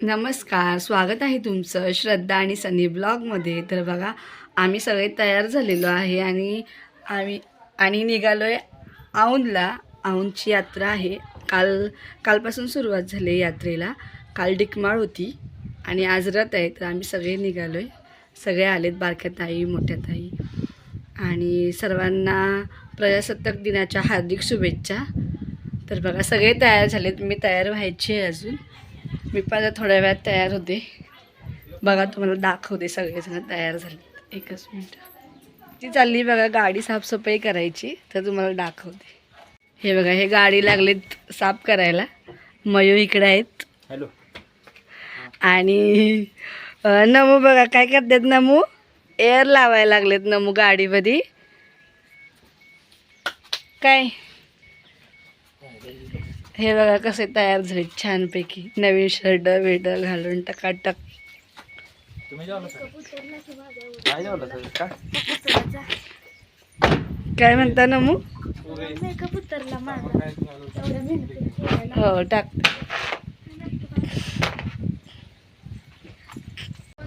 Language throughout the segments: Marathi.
नमस्कार, स्वागत आहे तुमचं श्रद्धा आणि सनी ब्लॉगमध्ये. तर बघा, आम्ही सगळे तयार झालेलो आहे आणि निघालो आहे औंधला. औंधची यात्रा आहे. कालपासून सुरुवात झाली आहे यात्रेला. काल डिकमाळ होती आणि आज रथ आहे. तर आम्ही सगळे निघालो आहे. सगळे आलेत, बारक्या ताई, मोठ्या ताई, आणि सर्वांना प्रजासत्ताक दिनाच्या हार्दिक शुभेच्छा. तर बघा, सगळे तयार झालेत. मी तयार व्हायची आहे अजून. मी पण आता थोड्या वेळात तयार होते. बघा, तुम्हाला दाखवते. सगळेजण तयार झाले. एकच मिनिट. ती चालली बघा गाडी साफसफाई करायची, तर तुम्हाला दाखवते. हे बघा, हे गाडी लागलेत साफ करायला. मयू इकडे आहेत. हॅलो. आणि नमू बघा काय करतात. नमू एअर लावायला लागलेत. नमू गाडीमध्ये काय. हे बघा कसे तयार झाले छानपैकी. नवीन शर्ट वेट घालून टकाटक. काय म्हणता नमू. हो टाक.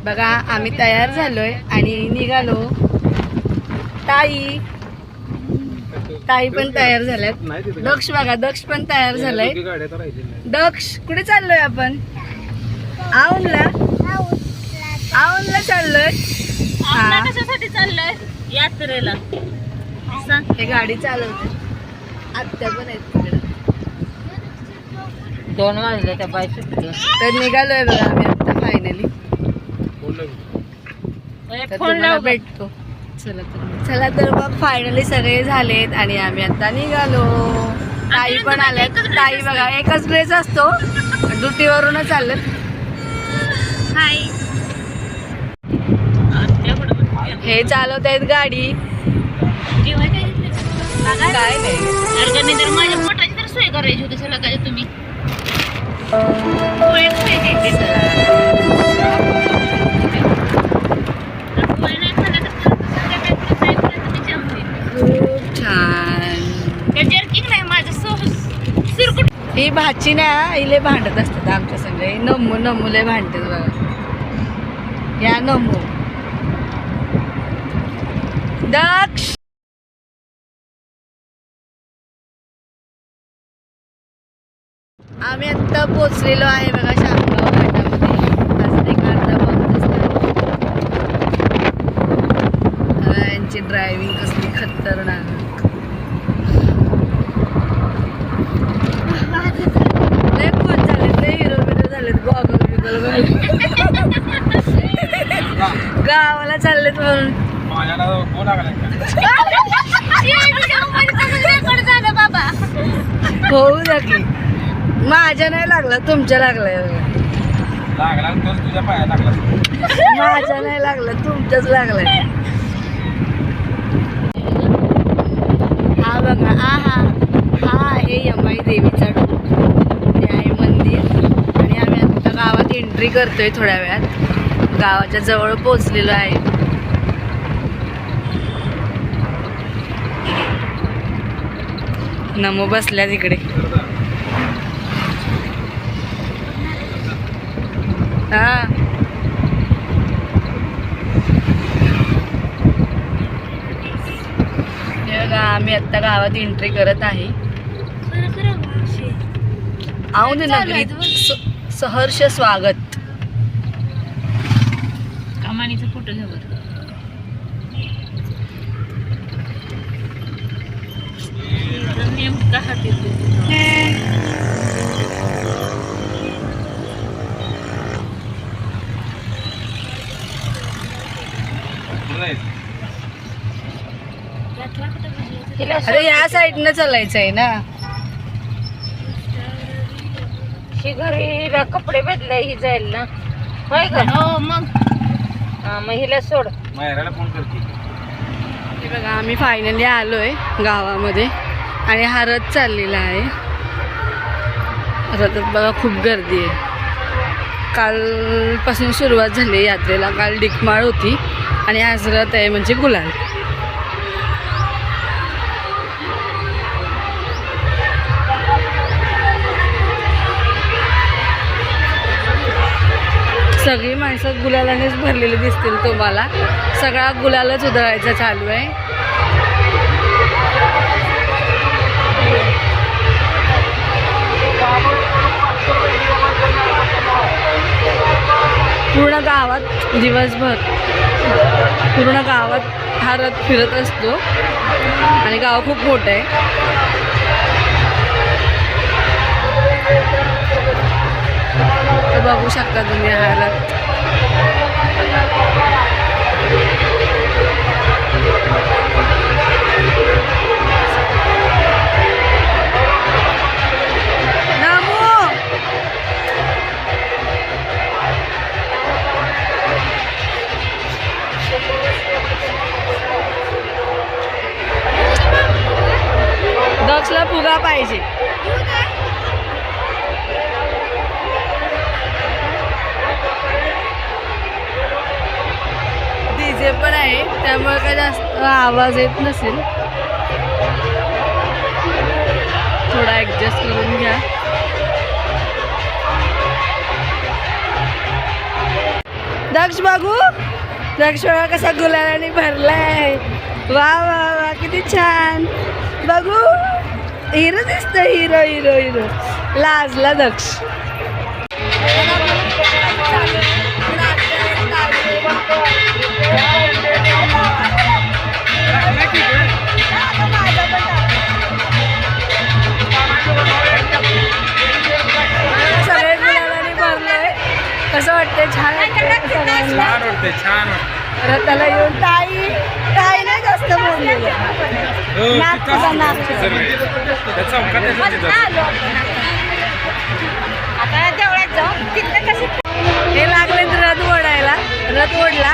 बघा, आम्ही तयार झालोय आणि निघालो. ताई पण तयार झाल्यात. दक्ष बघा, दक्ष पण तयार झालाय. दक्ष कुठे चाललोय आपण. औंधला चाललोय. कशासाठी चाललोय. यात्रेला. हे गाडी चालवते. आत्या पण आहेत तिकडे. 2 वाजले त्या बाई सुटलं. तर निघालोय बघा आम्ही आता फायनली. तर तुम्हाला भेटतो. चला तर मग फायनली सगळे झालेत आणि आम्ही आता निघालो. ताई पण आल्यात. ताई बघा, एकच ड्रेस असतो, ड्युटीवरूनच आलेत. हे चालवत आहेत गाडी. काय नाही, माझ्या पोटाची तर सोय करायची होती. चला काय तुम्ही ही भाची ना, हिले भांडत असतात आमच्या सगळे. नमुले भांडतात बघा. या नमू. दक्ष आम्ही आता पोचलेलो आहे बघा शामगाव घाटामध्ये. आज एक अर्धा पाऊस. यांची ड्रायव्हिंग कसली खतरनाक. गावाला चाललेत म्हणून. होऊ द्या की. माझ्या नाही लागला, तुमच्या लागलाय. माझ्या नाही लागला, तुमच्याच लागलाय. हा बघा, हा आहे यमाई देवीचा डोंगर. हे आहे मंदिर आणि आम्ही आता गावात एंट्री करतोय थोड्या वेळात. गावाच्या जवळ पोचलेलो आहे. नमो बसल्या तिकडे. हा आम्ही आता गावात एंट्री करत आहे. औंध नगरीत सहर्ष स्वागत. कमानीचा फोटो घ्या बरं. नेमका हात येतो. अरे या साईडनं चालायचंय ना. ही घरी कपडे बदलाय ही जाईल ना. होय का. हो मग. मग हिला सोड. फोन करते. हे बघा, आम्ही फायनली आलोय गावामध्ये आणि हा रथ चाललेला आहे. रथात बघा खूप गर्दी आहे. कालपासून सुरुवात झाली यात्रेला. काल डिकमाळ होती आणि आज रथ आहे म्हणजे गुलाल. सगळी माणसं गुलालानेच भरलेली दिसतील तुम्हाला. सगळा गुलालच उधळायचा चालू आहे. पूर्ण गावात दिवसभर पूर्ण गावात हा रथ फिरत असतो आणि गाव खूप मोठं आहे. तर बघू शकता तुम्ही हा रथ. दक्षला फुगा पाहिजे. डीजे पण आहे त्यामुळे काय जास्त आवाज येत नसेल. थोडा ॲडजस्ट करून घ्या. दक्ष बघू. दक्ष बघा कसा गुलालाने भरलाय. वा वा वा किती छान. बघू हिरो दिसतो. Hero hero hero. लाजला दक्ष. सगळे गुलालाने भरलंय. कसं वाटतंय? छान वाटतंय. छान रथाला येऊन ताई ताई नाही जास्त बोललेलं. आता देवळात जाऊ तिथं कशी हे लागले रथ ओढायला. रथ ओढला.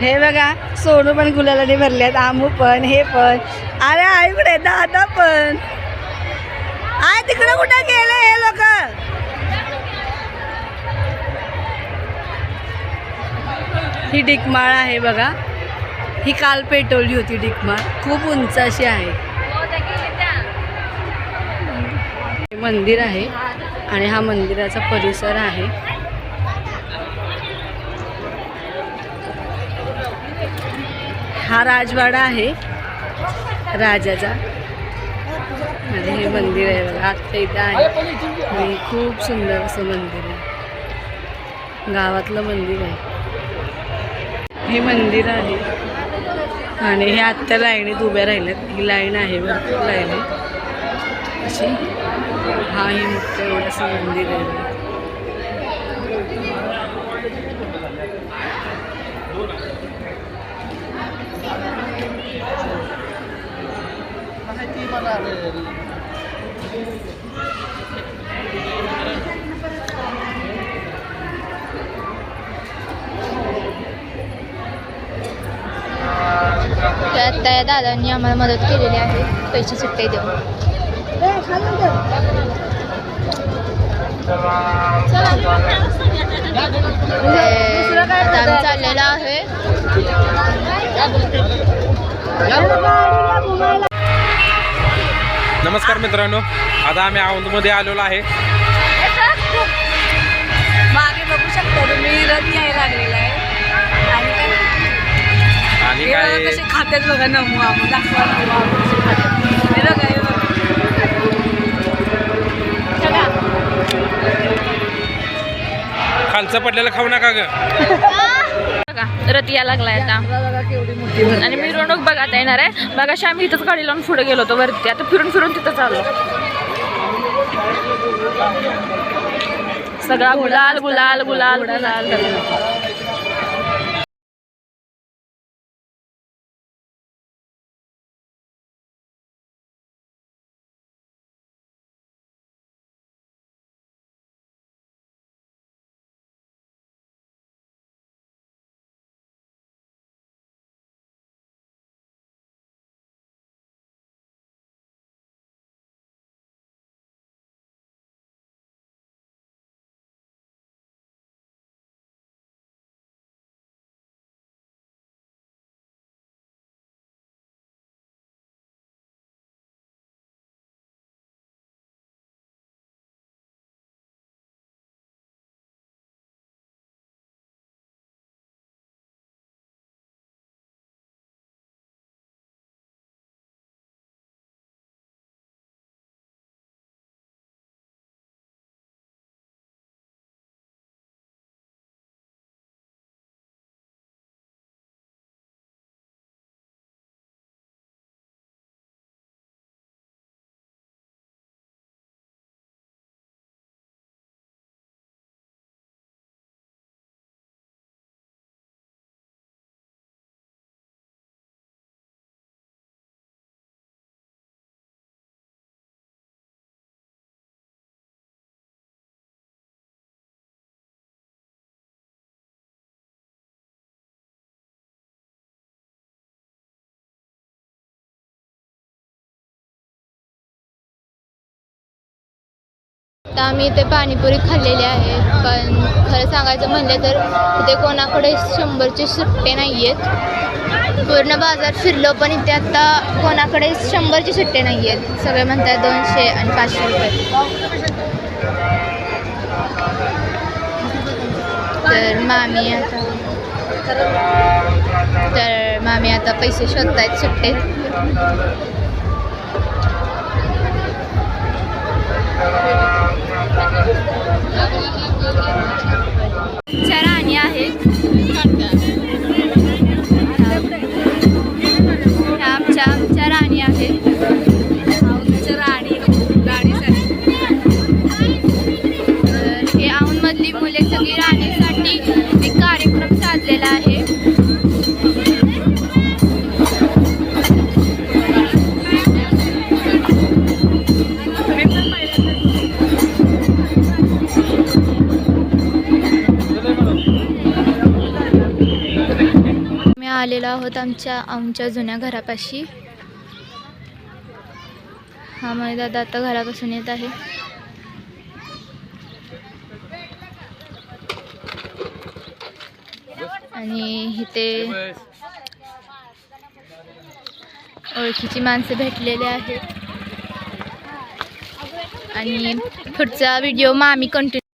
हे बघा सोनू पण गुलालाने भरल्यात. आमू पण. हे पण. अरे आईकडे दादा पण. आय तिकडे कुठे गेले हे लोक. ही डिकमाळ आहे बघा. ही काल पेटवली होती डिकमाळ. खूप उंच अशी आहे. मंदिर आहे आणि हा मंदिराचा परिसर आहे. हा राजवाडा आहे राजाचा आणि हे मंदिर आहे बघा. आत्ता इथं आहे आणि खूप सुंदर असं मंदिर आहे. गावातलं मंदिर आहे. हे मंदिर आहे आणि हे आत्ता लाईनीत उभ्या राहिल्यात. ही लाईन आहे भरपूर लाईन आहे अशी. हा हे मोठं एवढंसं मंदिर आहे. त्या दादांनी आम्हाला मदत केलेली आहे पैसे सुट्टे देऊन. आम्ही चाललेलो आहे. नमस्कार मित्रांनो, आता आम्ही औंधमध्ये आलेलो आहे. मागे बघू शकता तुम्ही रथ यायला लागलेला आहे आणि काय कसे खात्यात बघा. नमू आमू दाखवा. हे बघा हे बघा. खालचं पडलेलं खाऊ नका ग. बघा रथ या लागलाय आता आणि मिरवणूक बघा आता येणार आहे. बघा आम्ही इथंच गाडी लावून पुढे गेलो होतो वरती. आता फिरून फिरून तिथं चाललो. सगळा गुलाल गुलाल गुलाल गुलाल. आता आम्ही इथे पाणीपुरी खाल्लेली आहे, पण खरं सांगायचं म्हणलं तर इथे कोणाकडे 100चे सुट्टे नाही आहेत. पूर्ण बाजार फिरलो पण इथे आता कोणाकडे 100चे सुट्टे नाही आहेत. सगळे म्हणतात 200 आणि 500 रुपये. तर मामी आता पैसे शोधतायत सुट्टे. राणी आहेत आमच्या राणी आहेत. तर हे औंधमधली मुले सगळी राणीसाठी एक कार्यक्रम साधलेला आहे. मी आलेलो आहोत आमच्या जुन्या घरापाशी. हा माझा दादा आता घरापासून येत आहे. आणि इथे ओळखीची माणसं भेटलेली आहेत. आणि पुढचा व्हिडिओ मग आम्ही कंटिन्यू